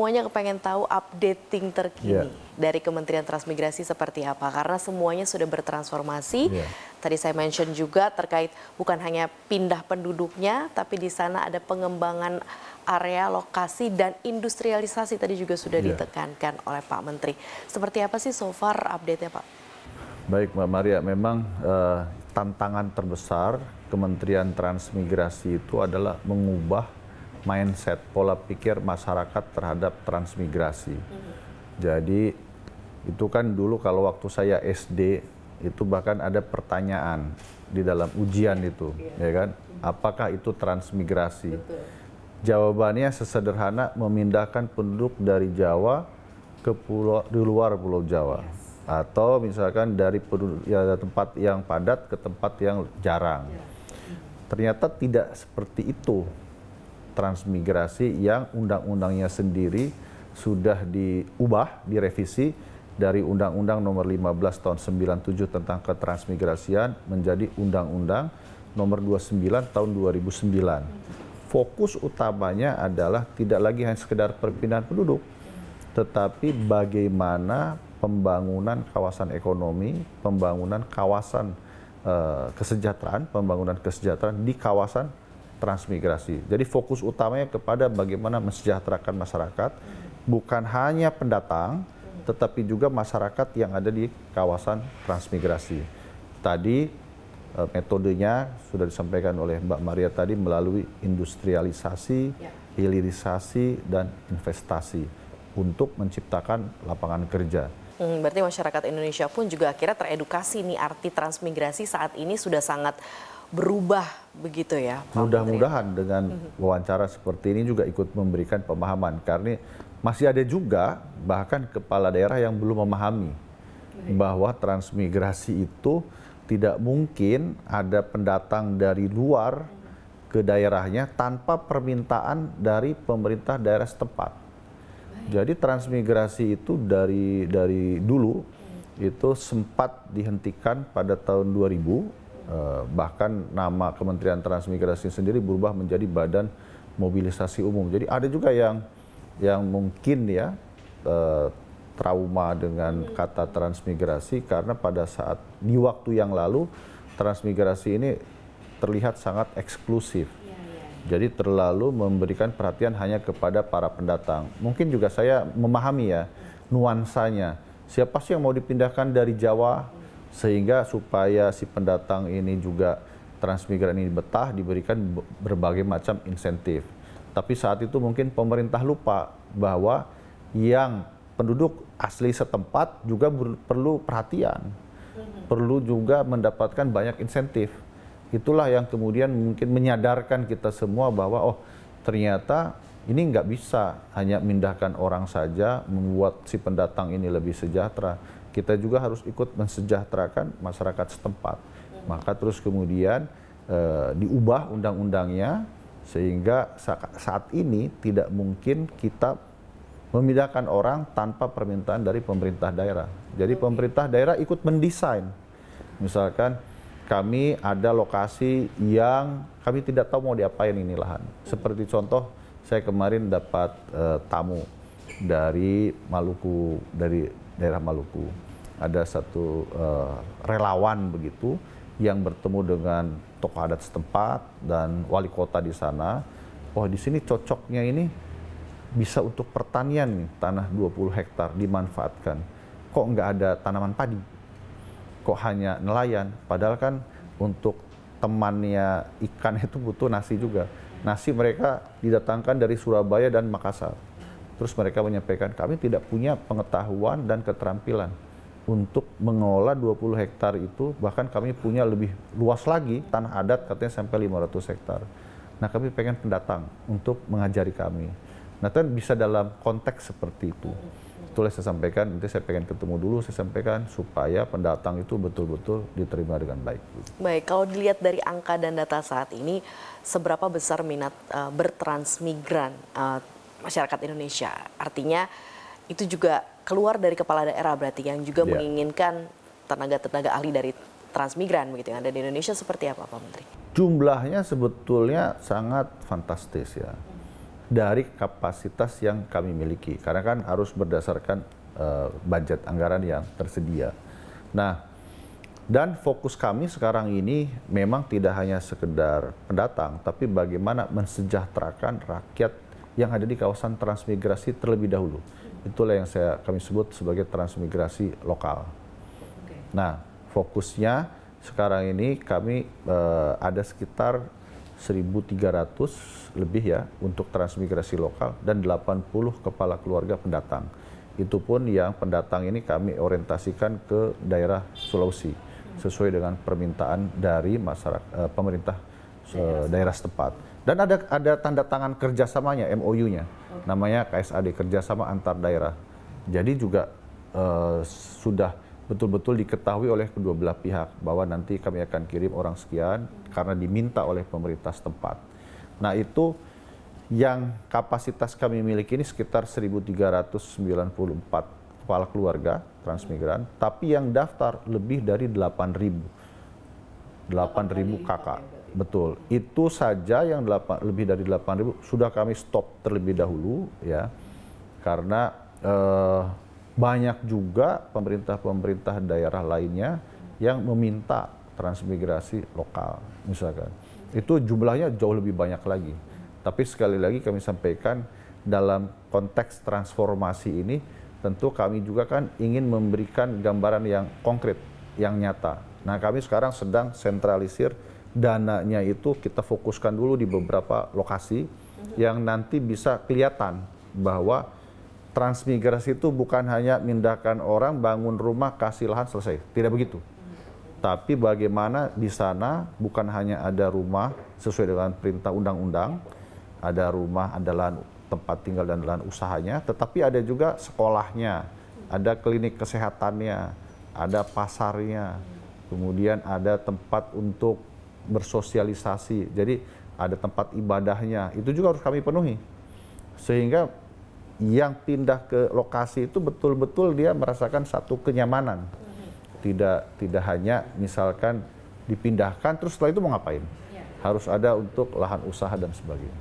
semuanya kepengen tahu updating terkini dari Kementerian Transmigrasi seperti apa. Karena semuanya sudah bertransformasi. Tadi saya mention juga terkait bukan hanya pindah penduduknya, tapi di sana ada pengembangan area, lokasi, dan industrialisasi tadi juga sudah ditekankan oleh Pak Menteri. Seperti apa sih so far update-nya, Pak? Baik, Mbak Maria, memang tantangan terbesar Kementerian Transmigrasi itu adalah mengubah mindset, pola pikir masyarakat terhadap transmigrasi. Jadi itu kan dulu kalau waktu saya SD itu bahkan ada pertanyaan di dalam ujian itu, ya kan? Apakah itu transmigrasi? Jawabannya sesederhana memindahkan penduduk dari Jawa ke pulau di luar Pulau Jawa, atau misalkan dari tempat yang padat ke tempat yang jarang. Ternyata tidak seperti itu. Transmigrasi yang undang-undangnya sendiri sudah diubah, direvisi dari Undang-Undang Nomor 15 Tahun 97 tentang ketransmigrasian menjadi Undang-Undang Nomor 29 Tahun 2009. Fokus utamanya adalah tidak lagi hanya sekedar perpindahan penduduk, tetapi bagaimana pembangunan kawasan ekonomi, pembangunan kawasan kesejahteraan, pembangunan kesejahteraan di kawasan transmigrasi. Jadi fokus utamanya kepada bagaimana mensejahterakan masyarakat, bukan hanya pendatang, tetapi juga masyarakat yang ada di kawasan transmigrasi. Tadi metodenya sudah disampaikan oleh Mbak Maria tadi melalui industrialisasi, hilirisasi, dan investasi untuk menciptakan lapangan kerja. Berarti masyarakat Indonesia pun juga akhirnya teredukasi nih arti transmigrasi saat ini sudah sangat berubah begitu ya. Mudah-mudahan dengan wawancara seperti ini juga ikut memberikan pemahaman, karena masih ada juga bahkan kepala daerah yang belum memahami bahwa transmigrasi itu tidak mungkin ada pendatang dari luar ke daerahnya tanpa permintaan dari pemerintah daerah setempat. Jadi transmigrasi itu dari dulu itu sempat dihentikan pada tahun 2000. Bahkan nama Kementerian Transmigrasi sendiri berubah menjadi Badan Mobilisasi Umum. Jadi ada juga yang mungkin ya trauma dengan kata transmigrasi, karena pada saat di waktu yang lalu transmigrasi ini terlihat sangat eksklusif. Jadi terlalu memberikan perhatian hanya kepada para pendatang. Mungkin juga saya memahami ya nuansanya. Siapa sih yang mau dipindahkan dari Jawa, sehingga supaya si pendatang ini juga transmigran ini betah, diberikan berbagai macam insentif. Tapi saat itu mungkin pemerintah lupa bahwa yang penduduk asli setempat juga perlu perhatian, perlu juga mendapatkan banyak insentif. Itulah yang kemudian mungkin menyadarkan kita semua bahwa oh ternyata ini nggak bisa hanya mindahkan orang saja, membuat si pendatang ini lebih sejahtera. Kita juga harus ikut mensejahterakan masyarakat setempat. Maka terus kemudian diubah undang-undangnya sehingga saat ini tidak mungkin kita memindahkan orang tanpa permintaan dari pemerintah daerah. Jadi pemerintah daerah ikut mendesain. Misalkan kami ada lokasi yang kami tidak tahu mau diapain ini lahan. Seperti contoh, saya kemarin dapat tamu dari Maluku, dari daerah Maluku. Ada satu relawan begitu yang bertemu dengan tokoh adat setempat dan wali kota di sana. Oh, di sini cocoknya ini bisa untuk pertanian nih, tanah 20 hektar dimanfaatkan. Kok nggak ada tanaman padi? Kok hanya nelayan? Padahal kan untuk temannya ikan itu butuh nasi juga. Nasi mereka didatangkan dari Surabaya dan Makassar. Terus mereka menyampaikan, kami tidak punya pengetahuan dan keterampilan untuk mengelola 20 hektar itu. Bahkan kami punya lebih luas lagi, tanah adat katanya sampai 500 hektar. Nah, kami pengen pendatang untuk mengajari kami. Nah, kan bisa dalam konteks seperti itu. Itulah saya sampaikan, nanti saya pengen ketemu dulu, saya sampaikan supaya pendatang itu betul-betul diterima dengan baik. Baik, kalau dilihat dari angka dan data saat ini, seberapa besar minat bertransmigran masyarakat Indonesia? Artinya itu juga keluar dari kepala daerah berarti yang juga menginginkan tenaga-tenaga ahli dari transmigran begitu yang ada di Indonesia, seperti apa Pak Menteri? Jumlahnya sebetulnya sangat fantastis ya. dari kapasitas yang kami miliki. Karena kan harus berdasarkan budget anggaran yang tersedia. Nah, dan fokus kami sekarang ini memang tidak hanya sekedar pendatang, tapi bagaimana mensejahterakan rakyat yang ada di kawasan transmigrasi terlebih dahulu. Itulah yang kami sebut sebagai transmigrasi lokal. Nah, fokusnya sekarang ini kami ada sekitar 1.300 lebih ya untuk transmigrasi lokal dan 80 kepala keluarga pendatang. Itu pun yang pendatang ini kami orientasikan ke daerah Sulawesi sesuai dengan permintaan dari masyarakat pemerintah daerah setempat. Dan ada tanda tangan kerjasamanya, MOU-nya, namanya KSAD, kerjasama antar daerah. Jadi juga sudah betul-betul diketahui oleh kedua belah pihak bahwa nanti kami akan kirim orang sekian karena diminta oleh pemerintah setempat. Nah, itu yang kapasitas kami miliki ini sekitar 1.394 kepala keluarga transmigran, tapi yang daftar lebih dari 8.000 kakak. Betul, itu saja yang lebih dari 8.000 sudah kami stop terlebih dahulu ya, karena banyak juga pemerintah daerah lainnya yang meminta transmigrasi lokal misalkan. Itu jumlahnya jauh lebih banyak lagi. Tapi sekali lagi kami sampaikan dalam konteks transformasi ini tentu kami juga kan ingin memberikan gambaran yang konkret, yang nyata. Nah, kami sekarang sedang sentralisir dananya itu kita fokuskan dulu di beberapa lokasi yang nanti bisa kelihatan bahwa transmigrasi itu bukan hanya mindahkan orang, bangun rumah, kasih lahan, selesai. Tidak begitu. Tapi bagaimana di sana bukan hanya ada rumah sesuai dengan perintah undang-undang, ada rumah, ada lahan tempat tinggal dan lahan usahanya, tetapi ada juga sekolahnya, ada klinik kesehatannya, ada pasarnya, kemudian ada tempat untuk bersosialisasi, jadi ada tempat ibadahnya, itu juga harus kami penuhi. Sehingga yang pindah ke lokasi itu betul-betul dia merasakan satu kenyamanan. Tidak hanya misalkan dipindahkan terus setelah itu mau ngapain. Harus ada untuk lahan usaha dan sebagainya.